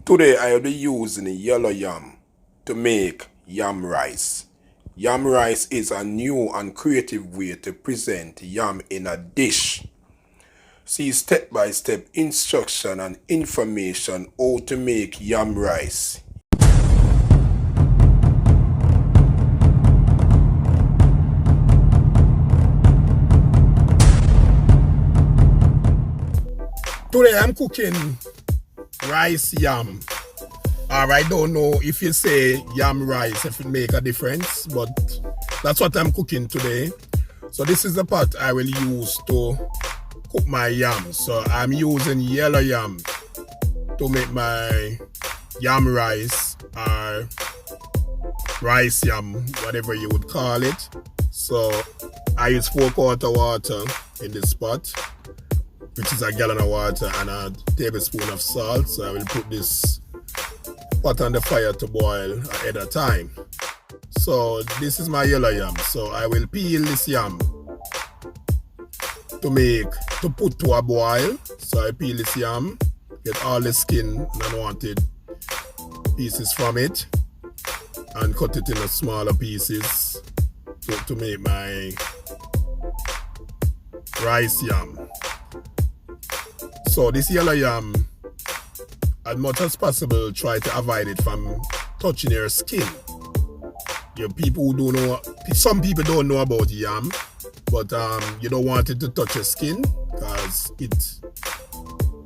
Today I will be using yellow yam to make yam rice. Yam rice is a new and creative way to present yam in a dish. See step-by-step instruction and information how to make yam rice. Today I'm cooking rice yam. Or I don't know if you say yam rice if it make a difference, but that's what I'm cooking today. So this is the pot I will use to cook my yam. So I'm using yellow yam to make my yam rice or rice yam, whatever you would call it. So I use 4 quarts water in this pot, which is a gallon of water and a tablespoon of salt. So I will put this pot on the fire to boil ahead of time. So this is my yellow yam. So I will peel this yam to put to a boil. So I peel this yam, get all the skin and unwanted pieces from it, and cut it into smaller pieces to make my rice yam. So this yellow yam, as much as possible, try to avoid it from touching your skin. People who don't know, some people don't know about yam, but you don't want it to touch your skin because it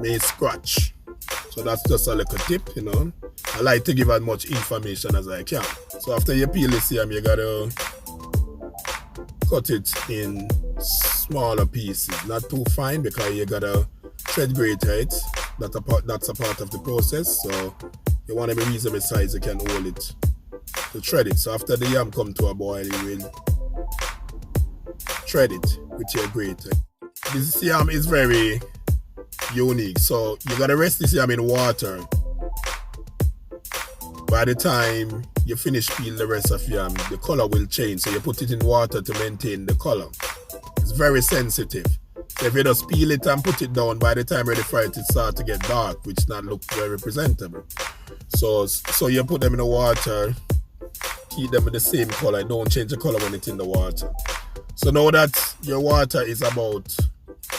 may scratch. So that's just a little tip, you know. I like to give as much information as I can. So after you peel this yam, you gotta cut it in smaller pieces, not too fine because you gotta thread grater it. That's a part of the process. So you want to be reasonable size, you can hold it to thread it. So after the yam come to a boil, you will thread it with your grater. This yam is very unique. So you gotta rest this yam in water. By the time you finish peeling the rest of yam, the color will change. So you put it in water to maintain the color. It's very sensitive. So if you just peel it and put it down, by the time ready for it, it starts to get dark, which not look very presentable. So you put them in the water, keep them in the same color. Don't change the color when it's in the water. So now that your water is about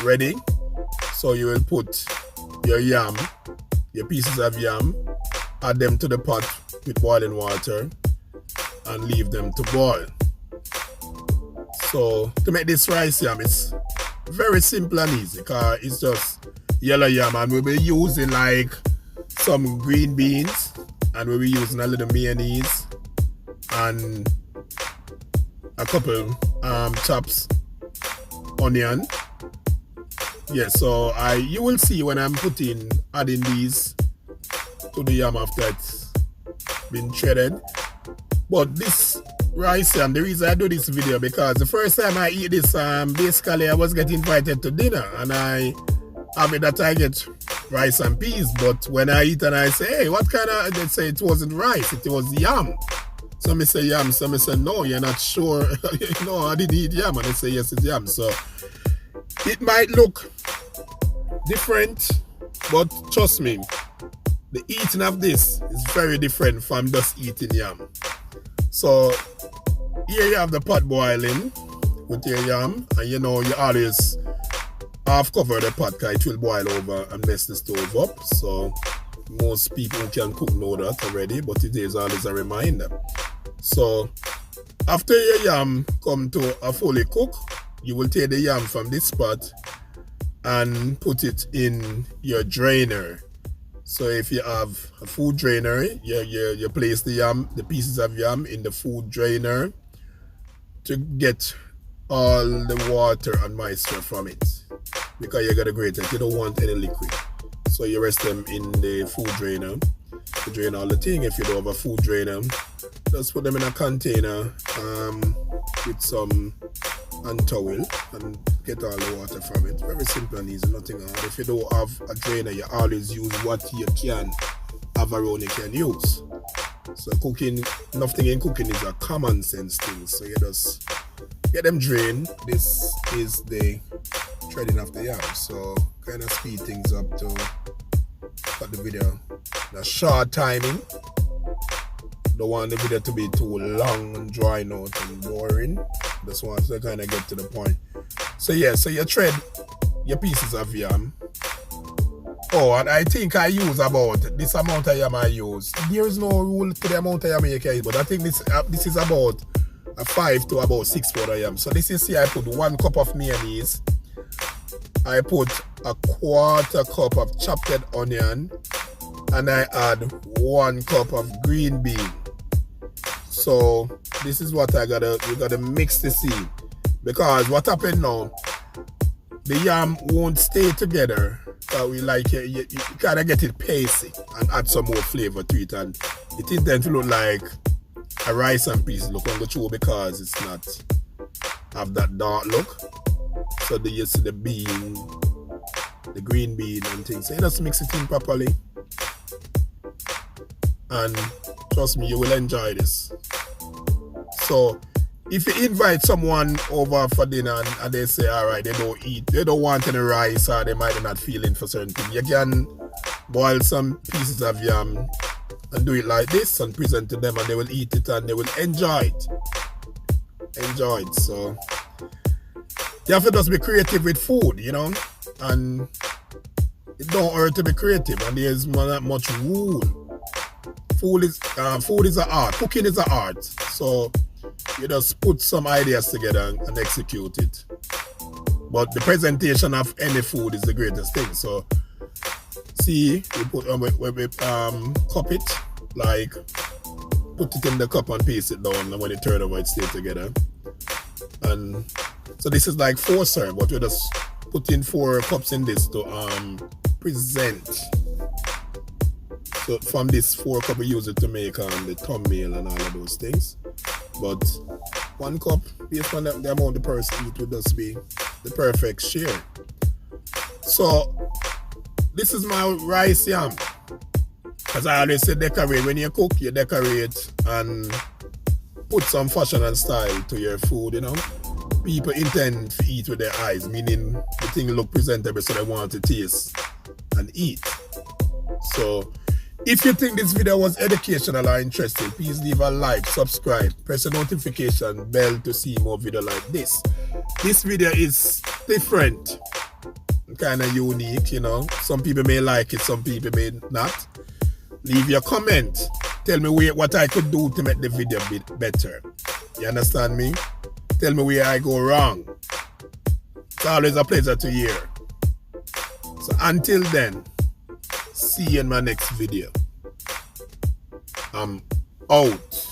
ready, so you will put your yam, your pieces of yam, add them to the pot with boiling water and leave them to boil. So to make this rice yam, it's very simple and easy because it's just yellow yam, and we'll be using like some green beans, and we'll be using a little mayonnaise and a couple chops onion. Yeah, so you will see when I'm adding these to the yam after it's been shredded. But this rice yam, the reason I do this video, because the first time I eat this, basically I was getting invited to dinner, and I mean that I get rice and peas, but when I eat and I say, hey, what kind of, they say it wasn't rice, it was yam. Some say yam, some say no, you're not sure. No, I didn't eat yam, and they say yes, it's yam. So it might look different, but trust me, the eating of this is very different from just eating yam. So here you have the pot boiling with your yam, and you know you always half cover the pot because it will boil over and mess the stove up. So most people who can cook know that already, but it is always a reminder. So after your yam come to a fully cook, you will take the yam from this pot and put it in your drainer. So if you have a food drainer, you place the pieces of yam in the food drainer to get all the water and moisture from it, because you got to grate it. You don't want any liquid. So you rest them in the food drainer to drain all the thing. If you don't have a food drainer, just put them in a container with some hand towel and get all the water from it. Very simple and easy, nothing hard. If you don't have a drainer, you always use what you can have around you can use. So cooking, nothing in cooking is a common sense thing. So you just get them drained. This is the threading of the yam. So kind of speed things up to cut the video The short timing. Don't want the video to be too long and drawing out and boring. Just want to kind of get to the point. So yeah, so you shred your pieces of yam. Oh, and I think I use about this amount of yam I use. There is no rule to the amount of yam you can use, but I think this is about a 5 to about 6 pound of yam. So this is, see, I put 1 cup of mayonnaise. I put a 1/4 cup of chopped onion, and I add 1 cup of green bean. So this is what you gotta mix the seed, because what happened now, the yam won't stay together. So we like you gotta get it pasty and add some more flavor to it, and it intends to look like a rice and peas look on the show, because it's not have that dark look. So you see the bean, the green bean and things. So you just mix it in properly, and trust me, you will enjoy this. So if you invite someone over for dinner and they say, all right, they don't want any rice, or they might not feeling for certain things, you can boil some pieces of yam and do it like this and present to them, and they will eat it and they will enjoy it. So you have to just be creative with food, you know, and it don't hurt to be creative, and there's not much rule. Food is an art. Cooking is an art. So you just put some ideas together and execute it. But the presentation of any food is the greatest thing. So see, we put we cup it, like put it in the cup and paste it down, and when you turn over, it stays together. And so this is like 4 serve, but we just put in 4 cups in this to present. So from this 4 cup, we use it to make the thumbnail and all of those things. But 1 cup, based on the amount the person eat, would just be the perfect share. So this is my rice yam. As I always say, decorate. When you cook, you decorate and put some fashion and style to your food, you know. People intend to eat with their eyes, meaning the thing look presentable, so they want to taste and eat. So if you think this video was educational or interesting, please leave a like, subscribe, press the notification bell to see more videos like this. This video is different, kind of unique, you know. Some people may like it, some people may not. Leave your comment. Tell me what I could do to make the video a bit better. You understand me? Tell me where I go wrong. It's always a pleasure to hear. So until then, see you in my next video. I'm out.